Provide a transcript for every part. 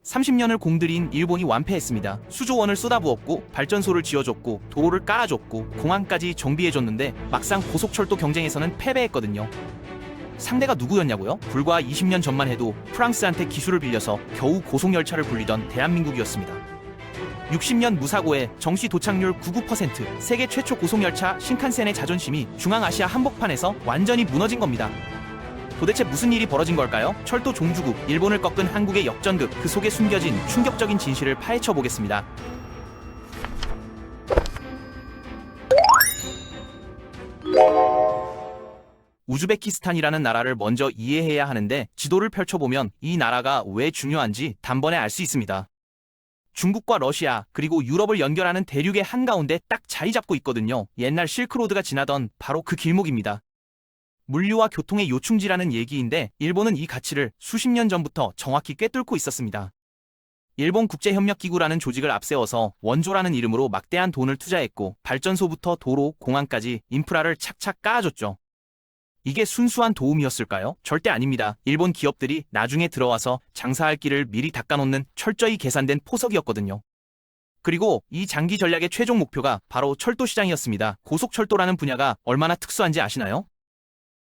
30년을 공들인 일본이 완패했습니다. 수조 원을 쏟아부었고 발전소를 지어줬고 도로를 깔아줬고 공항까지 정비해줬는데 막상 고속철도 경쟁에서는 패배했거든요. 상대가 누구였냐고요? 불과 20년 전만 해도 프랑스한테 기술을 빌려서 겨우 고속열차를 굴리던 대한민국이었습니다. 60년 무사고에 정시 도착률 99%, 세계 최초 고속열차 신칸센의 자존심이 중앙아시아 한복판에서 완전히 무너진 겁니다. 도대체 무슨 일이 벌어진 걸까요? 철도 종주국, 일본을 꺾은 한국의 역전극, 그 속에 숨겨진 충격적인 진실을 파헤쳐 보겠습니다. 우즈베키스탄이라는 나라를 먼저 이해해야 하는데 지도를 펼쳐보면 이 나라가 왜 중요한지 단번에 알 수 있습니다. 중국과 러시아 그리고 유럽을 연결하는 대륙의 한가운데 딱 자리 잡고 있거든요. 옛날 실크로드가 지나던 바로 그 길목입니다. 물류와 교통의 요충지라는 얘기인데 일본은 이 가치를 수십 년 전부터 정확히 꿰뚫고 있었습니다. 일본 국제협력기구라는 조직을 앞세워서 원조라는 이름으로 막대한 돈을 투자했고 발전소부터 도로, 공항까지 인프라를 착착 깔아줬죠. 이게 순수한 도움이었을까요? 절대 아닙니다. 일본 기업들이 나중에 들어와서 장사할 길을 미리 닦아놓는 철저히 계산된 포석이었거든요. 그리고 이 장기 전략의 최종 목표가 바로 철도 시장이었습니다. 고속철도라는 분야가 얼마나 특수한지 아시나요?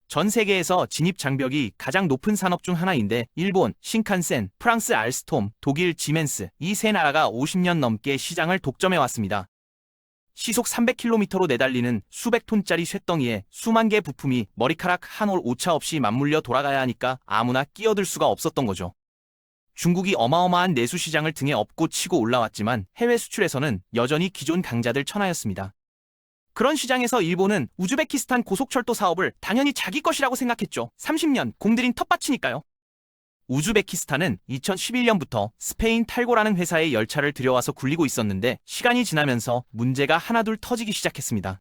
전 세계에서 진입 장벽이 가장 높은 산업 중 하나인데 일본, 신칸센, 프랑스 알스톰, 독일 지멘스 이 세 나라가 50년 넘게 시장을 독점해왔습니다. 시속 300km로 내달리는 수백 톤짜리 쇳덩이에 수만 개의 부품이 머리카락 한 올 오차 없이 맞물려 돌아가야 하니까 아무나 끼어들 수가 없었던 거죠. 중국이 어마어마한 내수 시장을 등에 업고 치고 올라왔지만 해외 수출에서는 여전히 기존 강자들 천하였습니다. 그런 시장에서 일본은 우즈베키스탄 고속철도 사업을 당연히 자기 것이라고 생각했죠. 30년 공들인 텃밭이니까요. 우즈베키스탄은 2011년부터 스페인 탈고라는 회사의 열차를 들여와서 굴리고 있었는데 시간이 지나면서 문제가 하나둘 터지기 시작했습니다.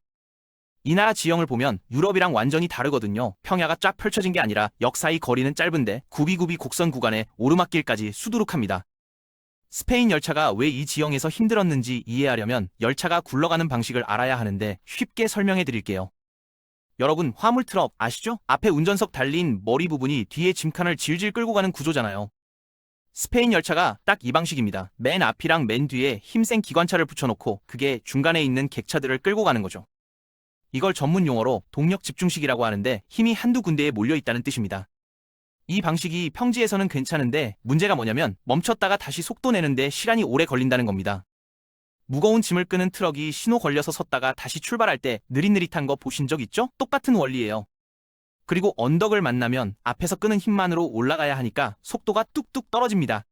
이 나라 지형을 보면 유럽이랑 완전히 다르거든요. 평야가 쫙 펼쳐진 게 아니라 역사의 거리는 짧은데 굽이굽이 곡선 구간에 오르막길까지 수두룩합니다. 스페인 열차가 왜 이 지형에서 힘들었는지 이해하려면 열차가 굴러가는 방식을 알아야 하는데 쉽게 설명해 드릴게요. 여러분 화물 트럭 아시죠? 앞에 운전석 달린 머리 부분이 뒤에 짐칸을 질질 끌고 가는 구조잖아요. 스페인 열차가 딱 이 방식입니다. 맨 앞이랑 맨 뒤에 힘센 기관차를 붙여놓고 그게 중간에 있는 객차들을 끌고 가는 거죠. 이걸 전문 용어로 동력 집중식이라고 하는데 힘이 한두 군데에 몰려있다는 뜻입니다. 이 방식이 평지에서는 괜찮은데 문제가 뭐냐면 멈췄다가 다시 속도 내는데 시간이 오래 걸린다는 겁니다. 무거운 짐을 끄는 트럭이 신호 걸려서 섰다가 다시 출발할 때 느릿느릿한 거 보신 적 있죠? 똑같은 원리예요. 그리고 언덕을 만나면 앞에서 끄는 힘만으로 올라가야 하니까 속도가 뚝뚝 떨어집니다.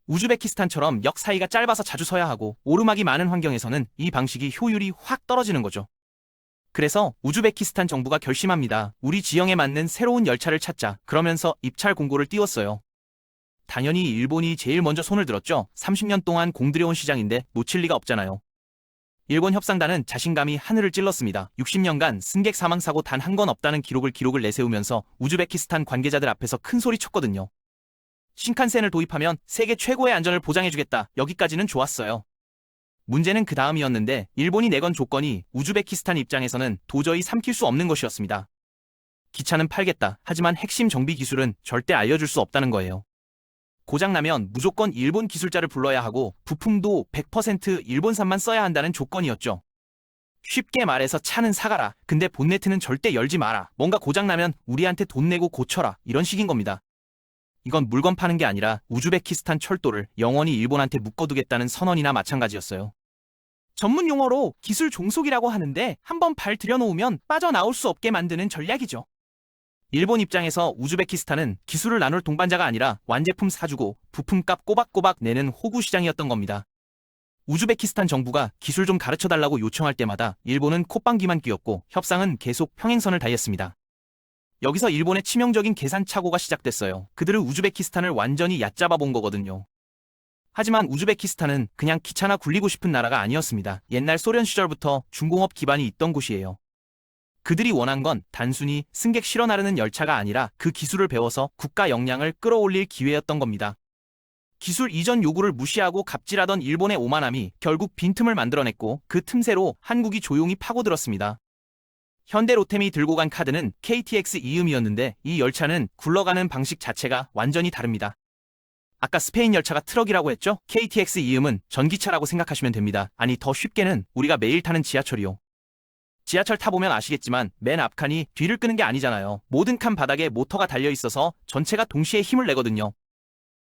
우즈베키스탄처럼 역 사이가 짧아서 자주 서야 하고 오르막이 많은 환경에서는 이 방식이 효율이 확 떨어지는 거죠. 그래서 우즈베키스탄 정부가 결심합니다. 우리 지형에 맞는 새로운 열차를 찾자. 그러면서 입찰 공고를 띄웠어요. 당연히 일본이 제일 먼저 손을 들었죠. 30년 동안 공들여온 시장인데 놓칠 리가 없잖아요. 일본 협상단은 자신감이 하늘을 찔렀습니다. 60년간 승객 사망사고 단 한 건 없다는 기록을 내세우면서 우즈베키스탄 관계자들 앞에서 큰 소리 쳤거든요. 신칸센을 도입하면 세계 최고의 안전을 보장해주겠다. 여기까지는 좋았어요. 문제는 그 다음이었는데 일본이 내건 조건이 우즈베키스탄 입장에서는 도저히 삼킬 수 없는 것이었습니다. 기차는 팔겠다. 하지만 핵심 정비 기술은 절대 알려줄 수 없다는 거예요. 고장나면 무조건 일본 기술자를 불러야 하고 부품도 100% 일본산만 써야 한다는 조건이었죠. 쉽게 말해서 차는 사가라. 근데 본네트는 절대 열지 마라. 뭔가 고장나면 우리한테 돈 내고 고쳐라. 이런 식인 겁니다. 이건 물건 파는 게 아니라 우즈베키스탄 철도를 영원히 일본한테 묶어두겠다는 선언이나 마찬가지였어요. 전문 용어로 기술 종속이라고 하는데 한번 발 들여놓으면 빠져나올 수 없게 만드는 전략이죠. 일본 입장에서 우즈베키스탄은 기술을 나눌 동반자가 아니라 완제품 사주고 부품값 꼬박꼬박 내는 호구 시장이었던 겁니다. 우즈베키스탄 정부가 기술 좀 가르쳐달라고 요청할 때마다 일본은 콧방귀만 뀌었고 협상은 계속 평행선을 달렸습니다. 여기서 일본의 치명적인 계산 착오가 시작됐어요. 그들은 우즈베키스탄을 완전히 얕잡아 본 거거든요. 하지만 우즈베키스탄은 그냥 기차나 굴리고 싶은 나라가 아니었습니다. 옛날 소련 시절부터 중공업 기반이 있던 곳이에요. 그들이 원한 건 단순히 승객 실어 나르는 열차가 아니라 그 기술을 배워서 국가 역량을 끌어올릴 기회였던 겁니다. 기술 이전 요구를 무시하고 갑질하던 일본의 오만함이 결국 빈틈을 만들어냈고 그 틈새로 한국이 조용히 파고들었습니다. 현대 로템이 들고 간 카드는 KTX 이음이었는데 이 열차는 굴러가는 방식 자체가 완전히 다릅니다. 아까 스페인 열차가 트럭이라고 했죠? KTX 이음은 전기차라고 생각하시면 됩니다. 아니, 더 쉽게는 우리가 매일 타는 지하철이요. 지하철 타보면 아시겠지만 맨 앞칸이 뒤를 끄는 게 아니잖아요. 모든 칸 바닥에 모터가 달려 있어서 전체가 동시에 힘을 내거든요.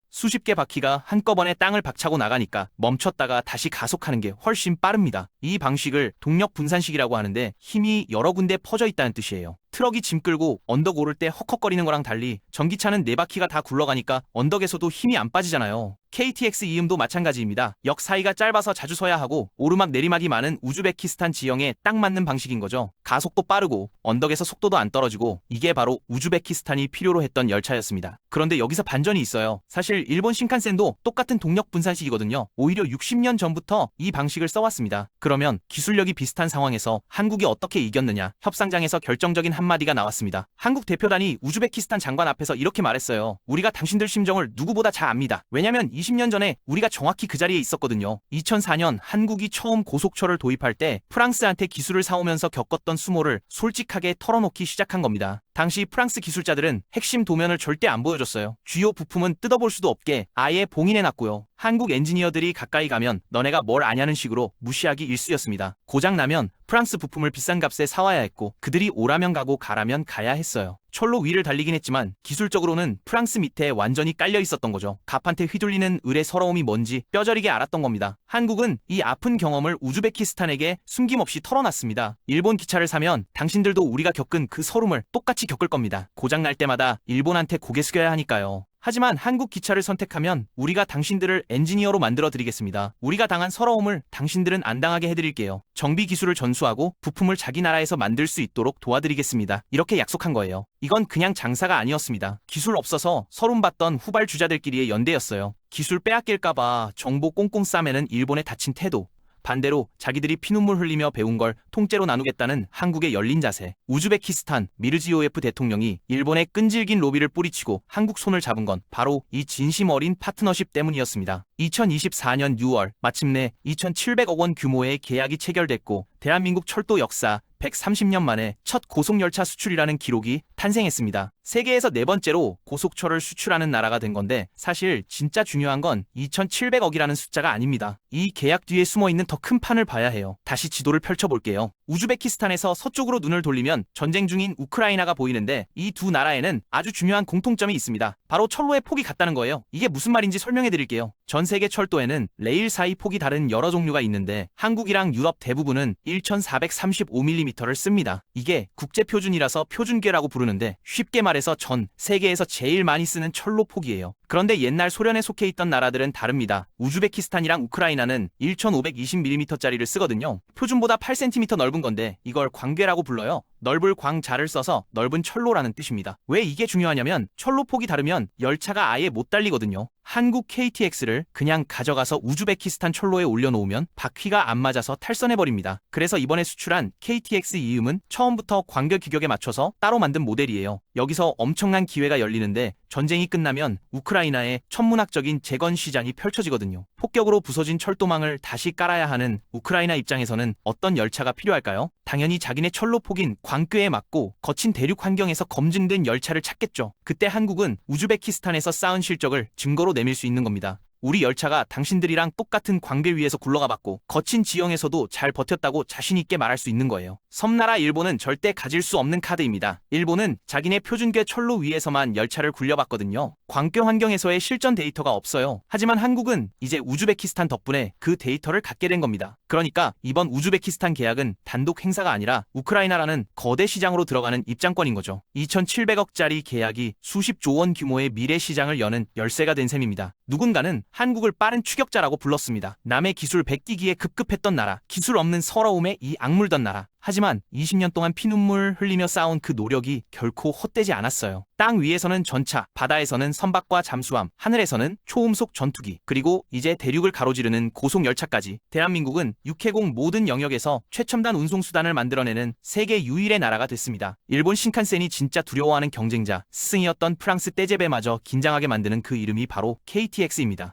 수십 개 바퀴가 한꺼번에 땅을 박차고 나가니까 멈췄다가 다시 가속하는 게 훨씬 빠릅니다. 이 방식을 동력 분산식이라고 하는데 힘이 여러 군데 퍼져 있다는 뜻이에요. 트럭이 짐 끌고 언덕 오를 때 헉헉거리는 거랑 달리 전기차는 네 바퀴가 다 굴러가니까 언덕에서도 힘이 안 빠지잖아요. KTX 이음도 마찬가지입니다. 역 사이가 짧아서 자주 서야 하고 오르막 내리막이 많은 우즈베키스탄 지형에 딱 맞는 방식인 거죠. 가속도 빠르고 언덕에서 속도도 안 떨어지고 이게 바로 우즈베키스탄이 필요로 했던 열차였습니다. 그런데 여기서 반전이 있어요. 사실 일본 신칸센도 똑같은 동력 분산식이거든요. 오히려 60년 전부터 이 방식을 써왔습니다. 그러면 기술력이 비슷한 상황에서 한국이 어떻게 이겼느냐? 협상장에서 결정적인 한마디가 나왔습니다. 한국 대표단이 우즈베키스탄 장관 앞에서 이렇게 말했어요. 우리가 당신들 심정을 누구보다 잘 압니다. 왜냐면 20년 전에 우리가 정확히 그 자리에 있었거든요. 2004년 한국이 처음 고속철을 도입할 때 프랑스한테 기술을 사오면서 겪었던 수모를 솔직하게 털어놓기 시작한 겁니다. 당시 프랑스 기술자들은 핵심 도면을 절대 안 보여줬어요. 주요 부품은 뜯어볼 수도 없게 아예 봉인해놨고요. 한국 엔지니어들이 가까이 가면 너네가 뭘 아냐는 식으로 무시하기 일쑤였습니다. 고장나면 프랑스 부품을 비싼 값에 사와야 했고 그들이 오라면 가고 가라면 가야 했어요. 철로 위를 달리긴 했지만 기술적으로는 프랑스 밑에 완전히 깔려 있었던 거죠. 갑한테 휘둘리는 을의 서러움이 뭔지 뼈저리게 알았던 겁니다. 한국은 이 아픈 경험을 우즈베키스탄에게 숨김없이 털어놨습니다. 일본 기차를 사면 당신들도 우리가 겪은 그 서름을 똑같이 겪을 겁니다. 고장날 때마다 일본한테 고개 숙여야 하니까요. 하지만 한국 기차를 선택하면 우리가 당신들을 엔지니어로 만들어 드리겠습니다. 우리가 당한 서러움을 당신들은 안 당하게 해드릴게요. 정비 기술을 전수하고 부품을 자기 나라에서 만들 수 있도록 도와드리겠습니다. 이렇게 약속한 거예요. 이건 그냥 장사가 아니었습니다. 기술 없어서 서름받던 후발주자들끼리의 연대였어요. 기술 빼앗길까봐 정보 꽁꽁 싸매는 일본의 닫힌 태도. 반대로 자기들이 피눈물 흘리며 배운 걸 통째로 나누겠다는 한국의 열린 자세. 우즈베키스탄 미르지요예프 대통령이 일본의 끈질긴 로비를 뿌리치고 한국 손을 잡은 건 바로 이 진심 어린 파트너십 때문이었습니다. 2024년 6월 마침내 2,700억 원 규모의 계약이 체결됐고 대한민국 철도 역사 130년 만에 첫 고속열차 수출이라는 기록이 탄생했습니다. 세계에서 네 번째로 고속철을 수출하는 나라가 된 건데 사실 진짜 중요한 건 2,700억이라는 숫자가 아닙니다. 이 계약 뒤에 숨어있는 더 큰 판을 봐야 해요. 다시 지도를 펼쳐볼게요. 우즈베키스탄에서 서쪽으로 눈을 돌리면 전쟁 중인 우크라이나가 보이는데 이 두 나라에는 아주 중요한 공통점이 있습니다. 바로 철로의 폭이 같다는 거예요. 이게 무슨 말인지 설명해 드릴게요. 전 세계 철도에는 레일 사이 폭이 다른 여러 종류가 있는데 한국이랑 유럽 대부분은 1,435mm를 씁니다. 이게 국제표준이라서 표준계라고 부르는데 쉽게 말해서 전 세계에서 제일 많이 쓰는 철로 폭이에요. 그런데 옛날 소련에 속해 있던 나라들은 다릅니다. 우즈베키스탄이랑 우크라이나는 1,520mm짜리를 쓰거든요. 표준보다 8cm 넓은 건데 이걸 광궤라고 불러요. 넓을 광자를 써서 넓은 철로라는 뜻입니다. 왜 이게 중요하냐면 철로 폭이 다르면 열차가 아예 못 달리거든요. 한국 KTX를 그냥 가져가서 우즈베키스탄 철로에 올려놓으면 바퀴가 안 맞아서 탈선해버립니다. 그래서 이번에 수출한 KTX 이음은 처음부터 광궤 규격에 맞춰서 따로 만든 모델이에요. 여기서 엄청난 기회가 열리는데 전쟁이 끝나면 우크라이나의 천문학적인 재건 시장이 펼쳐지거든요. 폭격으로 부서진 철도망을 다시 깔아야 하는 우크라이나 입장에서는 어떤 열차가 필요할까요? 당연히 자기네 철로 폭인 광궤에 맞고 거친 대륙 환경에서 검증된 열차를 찾겠죠. 그때 한국은 우즈베키스탄에서 쌓은 실적을 증거로 내밀 수 있는 겁니다. 우리 열차가 당신들이랑 똑같은 광궤 위에서 굴러가봤고 거친 지형에서도 잘 버텼다고 자신있게 말할 수 있는 거예요. 섬나라 일본은 절대 가질 수 없는 카드입니다. 일본은 자기네 표준궤 철로 위에서만 열차를 굴려봤거든요. 광궤 환경에서의 실전 데이터가 없어요. 하지만 한국은 이제 우즈베키스탄 덕분에 그 데이터를 갖게 된 겁니다. 그러니까 이번 우즈베키스탄 계약은 단독 행사가 아니라 우크라이나라는 거대 시장으로 들어가는 입장권인 거죠. 2,700억짜리 계약이 수십조 원 규모의 미래 시장을 여는 열쇠가 된 셈입니다. 누군가는 한국을 빠른 추격자라고 불렀습니다. 남의 기술 백기기에 급급했던 나라, 기술 없는 서러움에 이 악물던 나라. 하지만 20년 동안 피눈물 흘리며 쌓아온 그 노력이 결코 헛되지 않았어요. 땅 위에서는 전차, 바다에서는 선박과 잠수함, 하늘에서는 초음속 전투기, 그리고 이제 대륙을 가로지르는 고속열차까지 대한민국은 육해공 모든 영역에서 최첨단 운송수단을 만들어내는 세계 유일의 나라가 됐습니다. 일본 신칸센이 진짜 두려워하는 경쟁자, 스승이었던 프랑스 떼제베마저 긴장하게 만드는 그 이름이 바로 KTX입니다.